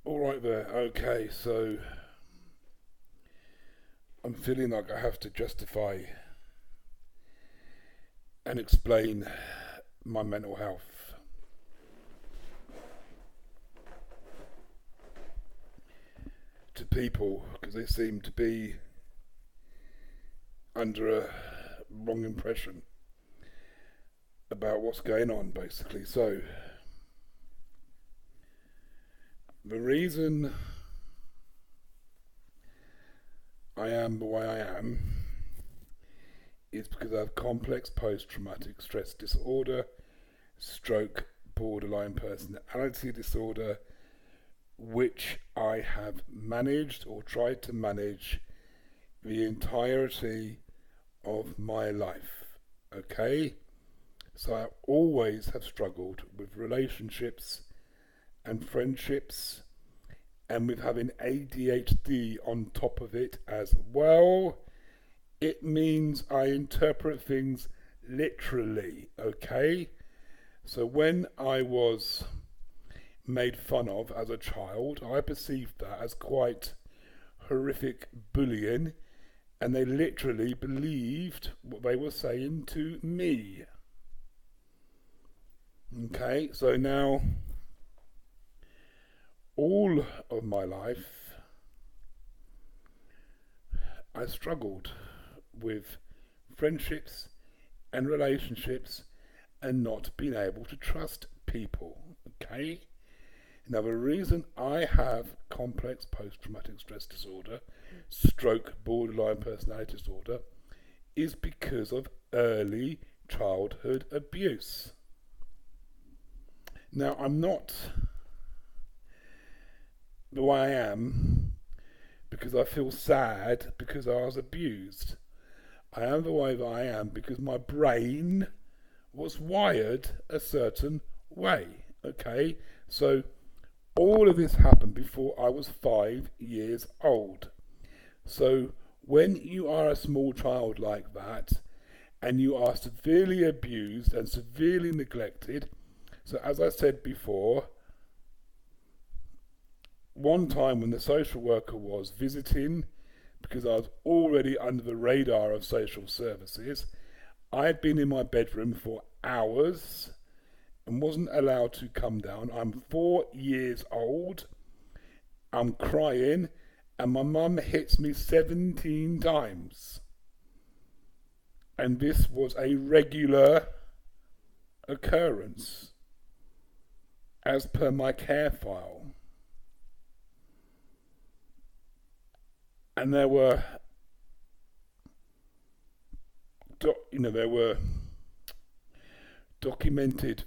All right there. Okay, so I'm feeling like I have to justify and explain my mental health to people because they seem to be under a wrong impression about what's going on, basically. So, the reason I am the way I am is because I have complex post traumatic stress disorder, stroke, borderline personality disorder, which I have managed or tried to manage the entirety of my life. Okay? So I always have struggled with relationships and friendships and with having ADHD on top of it as well. It means I interpret things literally, okay? So when I was made fun of as a child, I perceived that as quite horrific bullying, and they literally believed what they were saying to me. Okay, so now all of my life I struggled with friendships and relationships and not being able to trust people. Okay? Now, the reason I have complex post traumatic stress disorder, stroke, borderline personality disorder, is because of early childhood abuse. Now, I'm not the way I am because I feel sad because I was abused. I am the way that I am because my brain was wired a certain way. Okay? So all of this happened before I was 5 years old. So when you are a small child like that and you are severely abused and severely neglected, so as I said before, one time when the social worker was visiting, because I was already under the radar of social services, I had been in my bedroom for hours and wasn't allowed to come down. I'm 4 years old, I'm crying, and my mum hits me 17 times. And this was a regular occurrence, as per my care file. And there were documented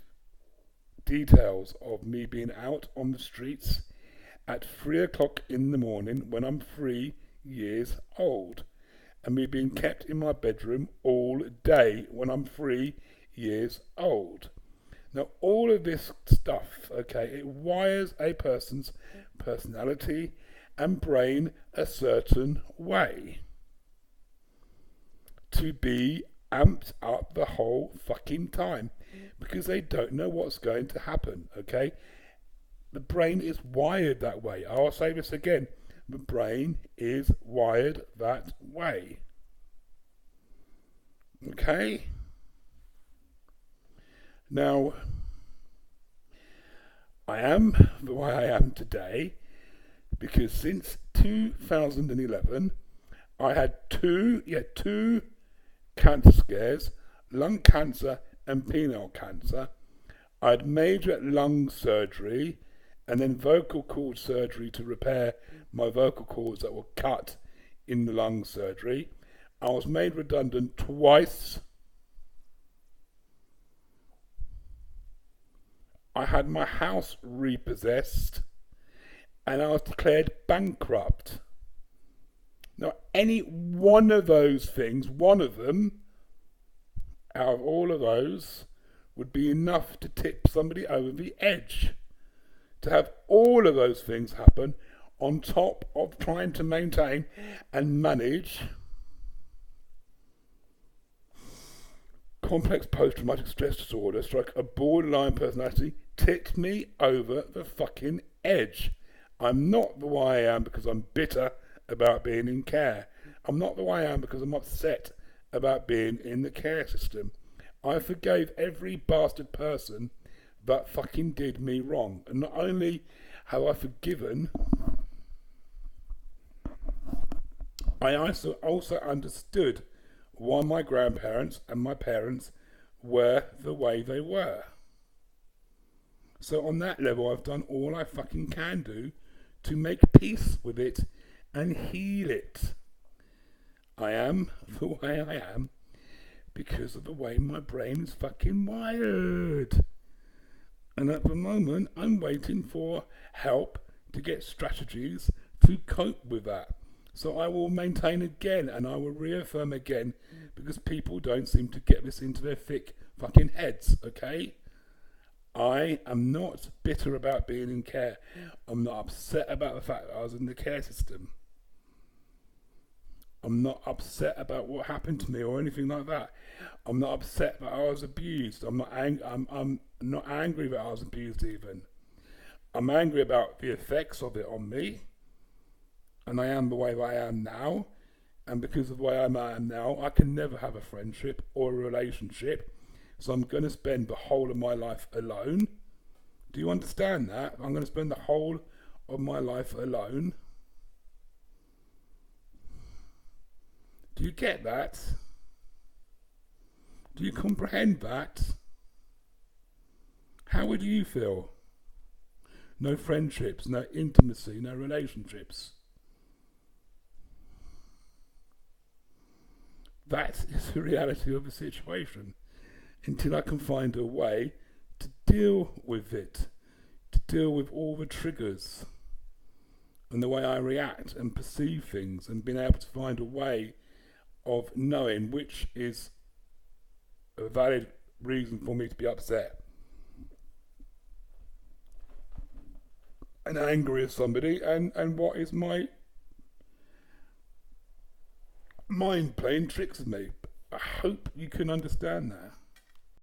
details of me being out on the streets at 3 o'clock in the morning when I'm 3 years old, and me being kept in my bedroom all day when I'm 3 years old. Now, all of this stuff, okay, it wires a person's personality and brain a certain way to be amped up the whole fucking time because they don't know what's going to happen, okay? The brain is wired that way. I'll say this again. The brain is wired that way. Okay? Now, I am the way I am today because since 2011, I had two cancer scares, lung cancer and penile cancer. I had major lung surgery and then vocal cord surgery to repair my vocal cords that were cut in the lung surgery. I was made redundant twice. I had my house repossessed and I was declared bankrupt. Now, any one of those things, one of them, out of all of those, would be enough to tip somebody over the edge. To have all of those things happen on top of trying to maintain and manage complex post-traumatic stress disorder, stroke a borderline personality, tipped me over the fucking edge. I'm not the way I am because I'm bitter about being in care. I'm not the way I am because I'm upset about being in the care system. I forgave every bastard person that fucking did me wrong. And not only have I forgiven, I also understood why my grandparents and my parents were the way they were. So on that level, I've done all I fucking can do to make peace with it and heal it. I am the way I am because of the way my brain is fucking wired. And at the moment, I'm waiting for help to get strategies to cope with that. So I will maintain again and I will reaffirm again because people don't seem to get this into their thick fucking heads, okay? I am not bitter about being in care. I'm not upset about the fact that I was in the care system. I'm not upset about what happened to me or anything like that. I'm not upset that I was abused. I'm not angry that I was abused even. I'm angry about the effects of it on me. And I am the way that I am now. And because of the way I am now, I can never have a friendship or a relationship. So I'm going to spend the whole of my life alone. Do you understand that? I'm going to spend the whole of my life alone. Do you get that? Do you comprehend that? How would you feel? No friendships, no intimacy, no relationships. That is the reality of the situation. Until I can find a way to deal with it, to deal with all the triggers and the way I react and perceive things, and being able to find a way of knowing which is a valid reason for me to be upset and angry at somebody, and what is my mind playing tricks with me. I hope you can understand that.